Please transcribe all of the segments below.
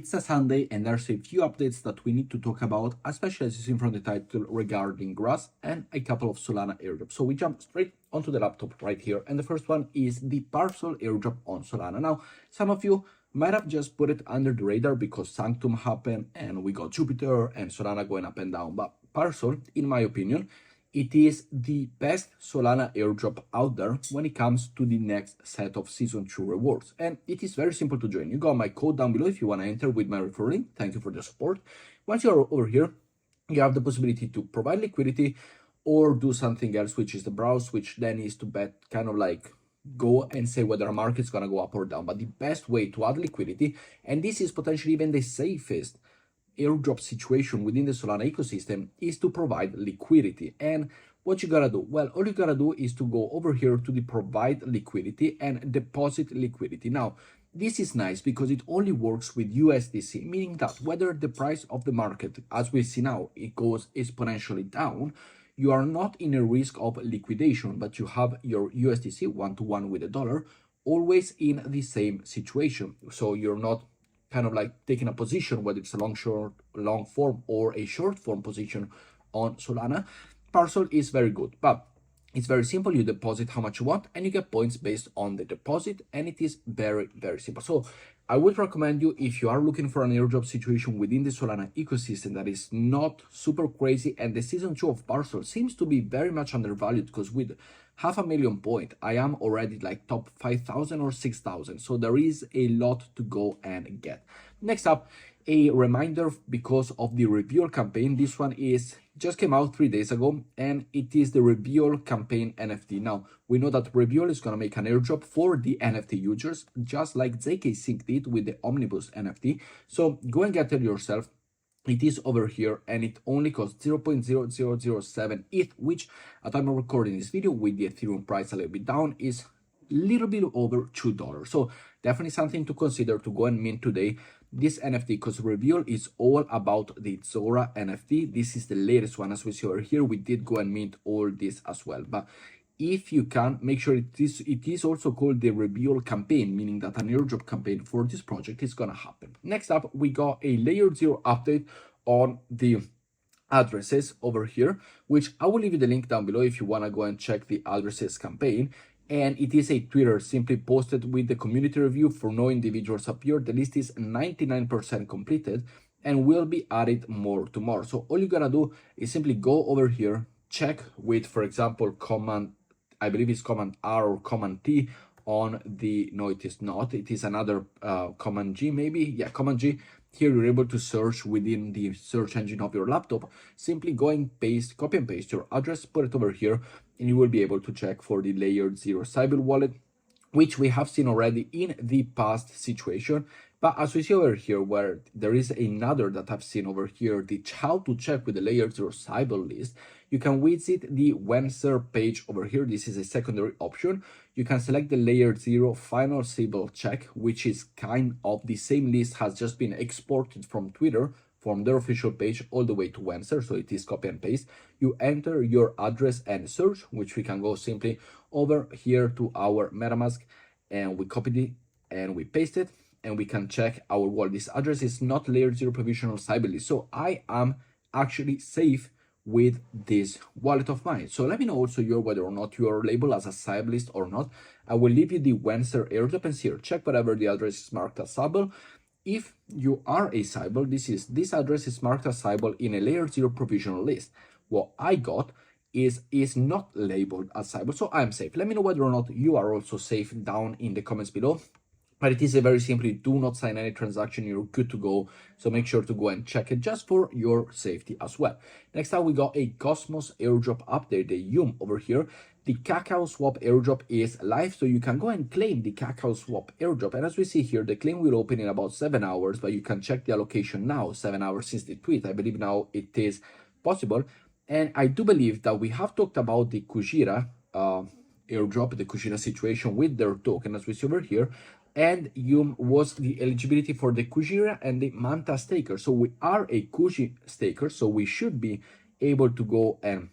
It's a Sunday and there's a few updates that we need to talk about, especially as you see from the title regarding Grass and a couple of Solana airdrops. So we jump straight onto the laptop right here. And the first one is the Parcel airdrop on Solana. Now, some of you might have just put it under the radar because Sanctum happened and we got Jupiter and Solana going up and down. But Parcel, in my opinion, it is the best Solana airdrop out there when it comes to the next set of Season 2 rewards. And it is very simple to join. You got my code down below if you want to enter with my referral link. Thank you for the support. Once you're over here, you have the possibility to provide liquidity or do something else, which is the browse, which then is to bet kind of like go and say whether a market's going to go up or down. But the best way to add liquidity, and this is potentially even the safest airdrop situation within the Solana ecosystem, is to provide liquidity. And what you gotta do? Well, all you gotta do is to go over here to the provide liquidity and deposit liquidity. Now, this is nice because it only works with USDC, meaning that whether the price of the market, as we see now, it goes exponentially down, you are not in a risk of liquidation, but you have your USDC one-to-one with the dollar always in the same situation. So you're not kind of like taking a position, whether it's a long form or a short form position on Solana. Parcel is very good, but it's very simple. You deposit how much you want and you get points based on the deposit, and it is very, very simple. So I would recommend you, if you are looking for an airdrop situation within the Solana ecosystem that is not super crazy, and the Season 2 of Parcel seems to be very much undervalued, because with 500,000 points, I am already like top 5,000 or 6,000. So there is a lot to go and get. Next up, a reminder because of the Reveal campaign. This one just came out 3 days ago, and it is the Reveal campaign NFT. Now, we know that Reveal is going to make an airdrop for the NFT users, just like ZK Sync did with the Omnibus NFT. So go and get it yourself. It is over here, and it only costs 0.0007 ETH, which at time of recording this video, with the Ethereum price a little bit down, is a little bit over $2. So definitely something to consider to go and mint today this NFT, because Reveal is all about the Zora NFT. This is the latest one, as we see over here. We did go and mint all this as well, but if you can, make sure it is also called the Reveal campaign, meaning that an airdrop campaign for this project is gonna happen. Next up, we got a Layer 0 update on the addresses over here, which I will leave you the link down below if you wanna go and check the addresses campaign. And it is a Twitter simply posted with the community review. For no individuals appeared. The list is 99% completed and will be added more tomorrow. So all you gotta do is simply go over here, check with, for example, I believe it's Command R or Command T on the, no, it is not. It is another Command G maybe. Yeah, Command G. Here you're able to search within the search engine of your laptop. Simply go and paste, copy and paste your address, put it over here, and you will be able to check for the Layer 0 Cybele wallet, which we have seen already in the past situation. But as we see over here, where there is another that I've seen over here, the how to check with the Layer 0 Cybele list, you can visit the Wenser page over here. This is a secondary option. You can select the Layer 0 Final Cybele check, which is kind of the same list, has just been exported from Twitter, from their official page all the way to Wenser. So it is copy and paste. You enter your address and search, which we can go simply over here to our MetaMask, and we copy it and we paste it, and we can check our wallet. This address is not Layer 0 provisional Cybele list. So I am actually safe with this wallet of mine. So let me know also whether or not you are labeled as a Cybele list or not. I will leave you the Wenser airdrop and here, check whatever the address is marked as Cybele. If you are a Cybele, this address is marked as Cybele in a Layer 0 provisional list. What I got is not labeled as Cybele, so I'm safe. Let me know whether or not you are also safe down in the comments below. But it is a very simply, do not sign any transaction, you're good to go. So make sure to go and check it just for your safety as well. Next up, we got a Cosmos airdrop update, the YUM over here. The Cacao Swap airdrop is live, so you can go and claim the Cacao Swap airdrop. And as we see here, the claim will open in about 7 hours, but you can check the allocation now, 7 hours since the tweet. I believe now it is possible. And I do believe that we have talked about the Kujira airdrop, the Kujira situation with their token, as we see over here. And YUM was the eligibility for the Kujira and the Manta staker. So we are a Kuji staker, so we should be able to go and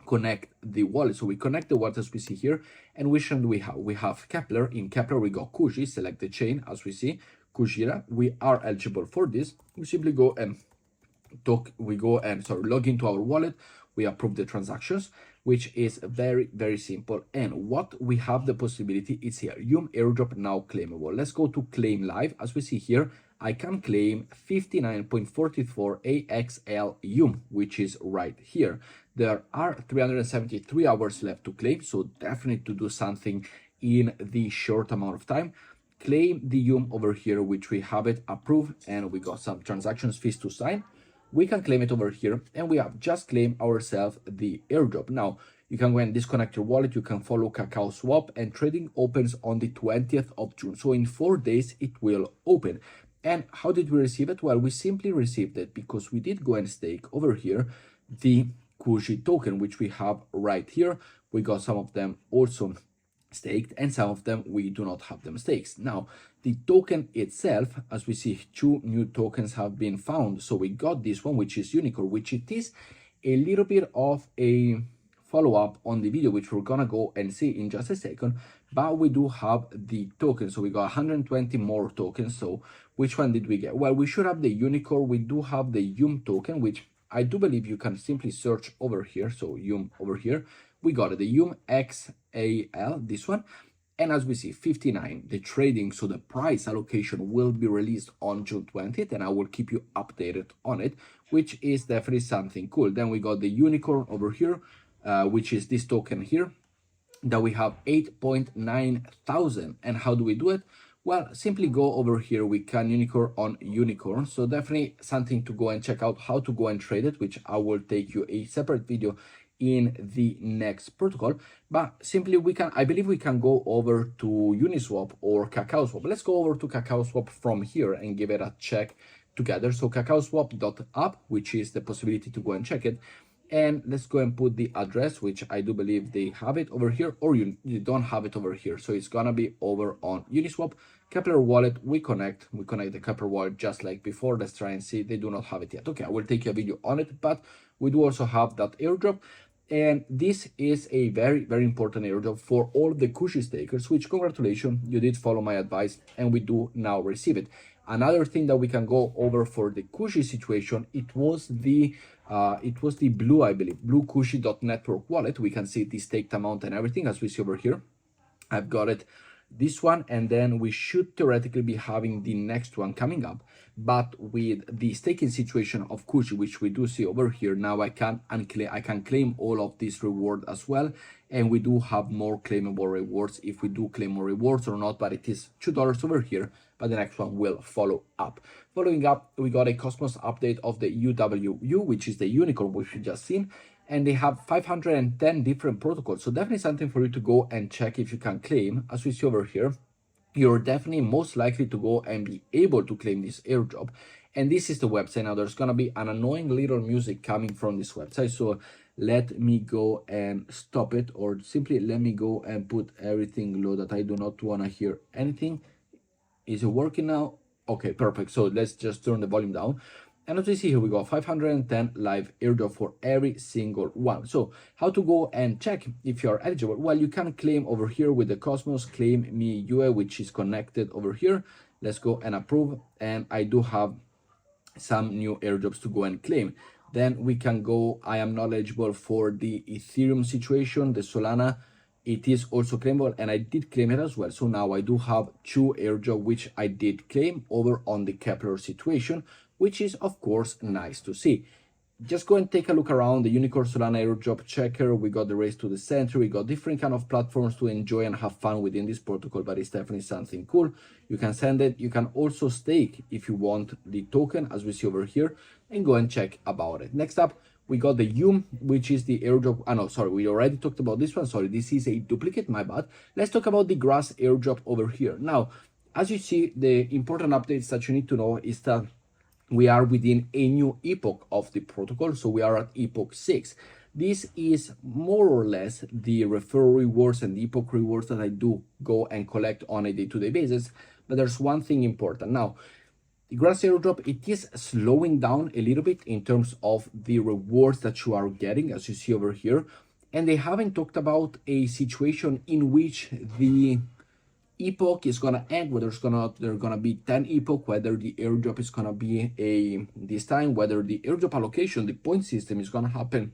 connect the wallet. So we connect the wallet as we see here. And which one do we have? We have Kepler. In Kepler, we got Kuji, select the chain as we see. Kujira, we are eligible for this. We simply go and log into our wallet, we approve the transactions, which is very simple. And what we have the possibility is here, airdrop now claimable. Let's go to claim live. As we see here, I can claim 59.44 AXL which is right here. There are 373 hours left to claim, so definitely to do something in the short amount of time. Claim the over here, which we have it approved, and we got some transactions fees to sign. We can claim it over here, and we have just claimed ourselves the airdrop. Now, you can go and disconnect your wallet, you can follow Kakao Swap, and trading opens on the 20th of June. So in 4 days, it will open. And how did we receive it? Well, we simply received it because we did go and stake over here the Kuji token, which we have right here. We got some of them also staked, and some of them we do not have them staked. Now, the token itself, as we see, 2 new tokens have been found. So we got this one, which is Unicorn, which it is a little bit of a follow-up on the video, which we're gonna go and see in just a second. But we do have the token, so we got 120 more tokens. So which one did we get? Well, we should have the Unicorn. We do have the token, which I do believe you can simply search over here. So over here, we got it, the XAL, this one. And as we see, 59, the trading, so the price allocation will be released on June 20th, and I will keep you updated on it, which is definitely something cool. Then we got the Unicorn over here, which is this token here, that we have 8.9 thousand. And how do we do it? Well, simply go over here, we can Unicorn on Unicorn. So definitely something to go and check out how to go and trade it, which I will take you a separate video in the next protocol. But simply I believe we can go over to Uniswap or Kakao Swap. Let's go over to Kakao Swap from here and give it a check together. So kakaoswap.app, which is the possibility to go and check it. And let's go and put the address, which I do believe they have it over here, or you don't have it over here. So it's gonna be over on Uniswap. Kepler wallet, we connect the Kepler wallet just like before. Let's try and see. They do not have it yet. Okay, I will take a video on it, but we do also have that airdrop. And this is a very important airdrop for all the Kushi stakers, which congratulations, you did follow my advice and we do now receive it. Another thing that we can go over for the Kushi situation, it was the Blue, I believe, bluekushi.network wallet. We can see the staked amount and everything, as we see over here. I've got it, this one, and then we should theoretically be having the next one coming up. But with the staking situation of Kushi, which we do see over here, now I can claim all of this reward as well, and we do have more claimable rewards if we do claim more rewards or not. But it is $2 over here, but the next one will follow up. Following up, we got a Cosmos update of the UWU, which is the Unicorn which we just seen, and they have 510 different protocols. So definitely something for you to go and check if you can claim. As we see over here, you're definitely most likely to go and be able to claim this airdrop. And this is the website. Now there's gonna be an annoying little music coming from this website, so let me go and stop it, or simply let me go and put everything low that I do not want to hear anything. Is it working now? Okay, perfect. So let's just turn the volume down. And as we see here, we got 510 live airdrop for every single one. So how to go and check if you are eligible? Well, you can claim over here with the Cosmos Claim Me UA, which is connected over here. Let's go and approve. And I do have some new airdrops to go and claim. Then we can go, I am not eligible for the Ethereum situation, the Solana. It is also claimable, and I did claim it as well. So now I do have 2 airdrops, which I did claim over on the Kepler situation, which is of course nice to see. Just go and take a look around the Unicorn Solana airdrop checker. We got the Race to the Center. We got different kind of platforms to enjoy and have fun within this protocol, but it's definitely something cool. You can send it. You can also stake if you want the token, as we see over here, and go and check about it. Next up, we got the which is the airdrop. No, sorry, we already talked about this one. Sorry, this is a duplicate, my bad. Let's talk about the Grass airdrop over here. Now, as you see, the important updates that you need to know is that we are within a new epoch of the protocol. So we are at epoch 6. This is more or less the referral rewards and the epoch rewards that I do go and collect on a day-to-day basis. But there's one thing important. Now, the Grass airdrop, it is slowing down a little bit in terms of the rewards that you are getting, as you see over here. And they haven't talked about a situation in which the epoch is gonna end, whether there gonna be 10 epoch, whether the airdrop is gonna be this time, whether the airdrop allocation, the point system is gonna happen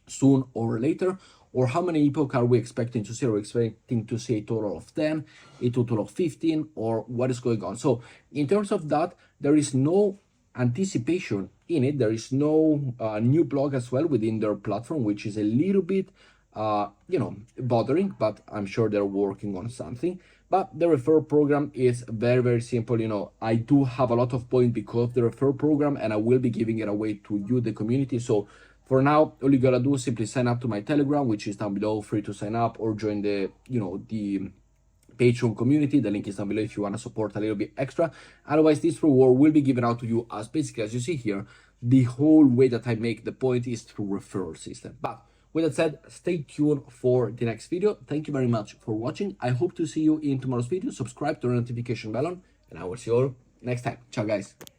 soon or later, or how many epoch are we expecting to see? Are we expecting to see a total of 10, a total of 15, or what is going on? So in terms of that, there is no anticipation in it. There is no new blog as well within their platform, which is a little bit bothering, but I'm sure they're working on something. But the refer program is very, very simple. I do have a lot of points because of the refer program, and I will be giving it away to you, the community. So for now, all you gotta do is simply sign up to my Telegram, which is down below, free to sign up, or join the Patreon community. The link is down below if you want to support a little bit extra. Otherwise, this reward will be given out to you as basically, as you see here, the whole way that I make the point is through referral system. But with that said, stay tuned for the next video. Thank you very much for watching. I hope to see you in tomorrow's video. Subscribe to the notification bell, and I will see you all next time. Ciao, guys.